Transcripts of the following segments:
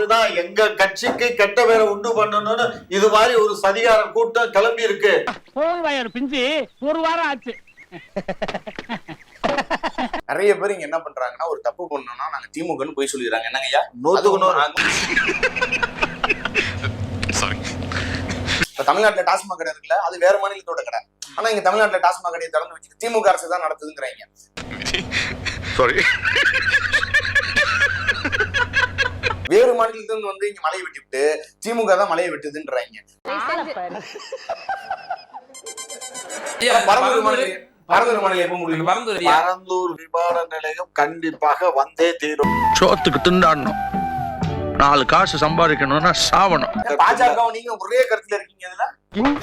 பார்த்துதான் எங்க கட்சிக்கு கெட்ட பேரை உண்டு பண்ணணும்னு இது மாதிரி ஒரு சதிகார கூட்டம் கிளம்பி இருக்கு. பிஞ்சு ஒரு வாரம் ஆச்சு. நிறைய பேர் இங்க என்ன பண்றாங்கன்னா ஒரு தப்பு பண்ணோம்னா நாங்க திமுகன்னு போய் சொல்லிடுறாங்க. என்னங்கய்யா இப்ப தமிழ்நாட்டுல டாஸ்மாக் கடை இருக்குல்ல, அது வேற மாநிலத்தோட கடை. ஆனா இங்க தமிழ்நாட்டுல டாஸ்மாக் கடையை திறந்து வச்சுட்டு திமுக அரசு தான் நடத்துதுங்கிறாங்க. வேறு மாநிலத்திலிருந்து வந்து இங்க மலையை வெட்டிவிட்டு திமுக தான் மலையை வெட்டுதுன்றாங்க. பரந்தூர் விமான நிலையம் கண்டிப்பாக வந்தே தீரும். சோத்துக்கு திண்டாடணும், 4 காசு சம்பாதிக்கணும்னா சாவணும். பாஜக நீங்க ஒரே கருத்துல இருக்கீங்க.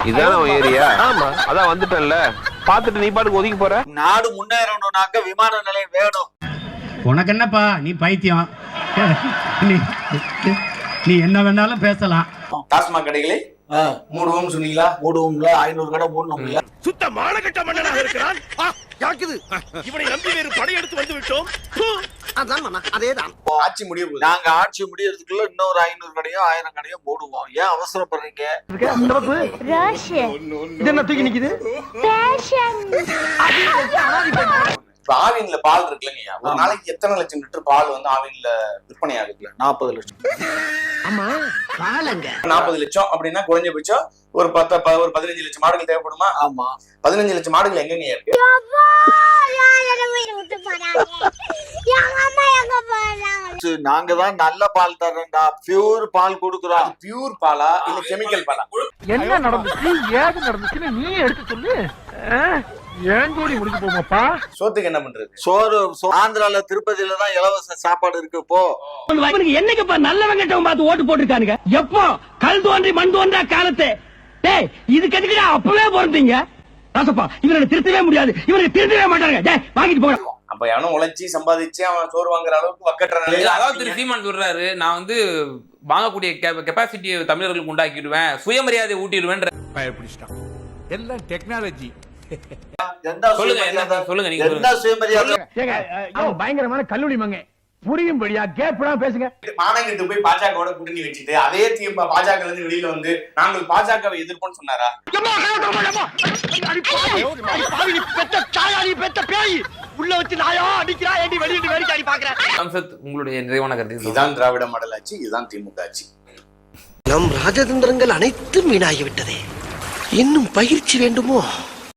இதான் ஏரியா. ஆமா, அதான் வந்துட்டேன்ல, பாத்துட்டு நீ பாட்டுக்கு ஒதுக்கி போற. நாடு முன்னேறணும்னாக்க விமான நிலையம் வேணும். உனக்கு என்னப்பா, நீ பைத்தியம், நீ என்ன வேணாலும் பேசலாம். டாஸ்மாக் கடைகளை மூடுவோம் சொன்னீங்களா? மூடுவோம்ல, 500 கடை மூடணும்ல. சுத்த மானகட்ட மன்னனாக இருக்கிறான். யாக்குது இவனை நம்பி வேறு படையெடுத்து வந்து விட்டோம். அதேதான் ஆட்சி முடிய போகுது. நாங்க ஆட்சி முடியறதுக்குள்ள இன்னொரு 500 கடையோ 1000 கடையோ மூடுவோம். ஏன் அவசரப்படுறீங்க? தூக்கி நிக்குது. ஆவின்ல பால் இருக்குல்லங்கய்யா, ஒரு நாளைக்கு எத்தனை லட்சம் லிட்டர் பால் வந்து ஆவின்ல விற்பனை ஆகுதுல? 40 லட்சம். ஆமா, பாலங்க 40 லட்சம் அப்படின்னா குறைஞ்சபட்சம் ஒரு 15 லட்சம் மாடுகள் தேவைப்படுமா? ஆமா, 15 லட்சம் மாடுகள் எங்கங்க இருக்கு? நாங்க தான் நல்ல பால் தர்றோம்டா, பியூர் பால் கொடுக்குறோம். பியூர் பாலா இல்ல கெமிக்கல் பாலா? என்ன நடந்துச்சு, ஏது நடந்துச்சுன்னு நீ எடுத்து சொல்லு. ஏன் ஜோடி முடிஞ்சு போமாப்பா. சோத்துக்கு என்ன பண்றது? சோறு ஆந்திரால திருப்பதியில தான் இலவச சாப்பாடு இருக்கு. இப்போ என்னைக்குப்பா நல்ல வெங்கட்டம் பார்த்து ஓட்டு போட்டுருக்கானுங்க? எப்போ கல் தோன்றி மண் தோன்றா காலத்தை இதுக்கு எதுக்குடா அப்பவே போறீங்க? ராசப்பா, இவரை திருத்தவே முடியாது, இவரை திருத்தவே மாட்டாங்க. வாங்கிட்டு போறோம். அப்ப எவனும் உழைச்சி சம்பாதிச்சு அவன் சோறு வாங்குற அளவுக்கு வக்கற்ற நிலையில அதாவது திரு சீமான் சொல்றாரு, நான் வந்து வாங்கக்கூடிய கெப்பாசிட்டியை தமிழர்களுக்கு உண்டாக்கிடுவேன், சுயமரியாதை ஊட்டிடுவேன். எல்லாம் டெக்னாலஜி. பயங்கரமான கல்லூரி மங்க புரியும்படியா கேப்லாம் பேசுங்க. மானங்கிட்டு போய் பாஜகவோட கூட்டணி வச்சுட்டு அதே பாஜக இருந்து வெளியில வந்து நாங்கள் பாஜகவை எதிர்ப்போம்னு சொன்னாரா? உள்ள வச்சு நாயா அடிக்கிறா, ஏண்டி வெளியிட்டு வேடிக்கை அடி பாக்குறேன். உங்களுடைய நிறைவான கருத்து இதுதான் திராவிட மாடல் ஆட்சி, இதுதான் திமுக ஆட்சி. நம் ராஜதந்திரங்கள் அனைத்தும் வீணாகிவிட்டதே. இன்னும் பயிற்சி வேண்டுமோ?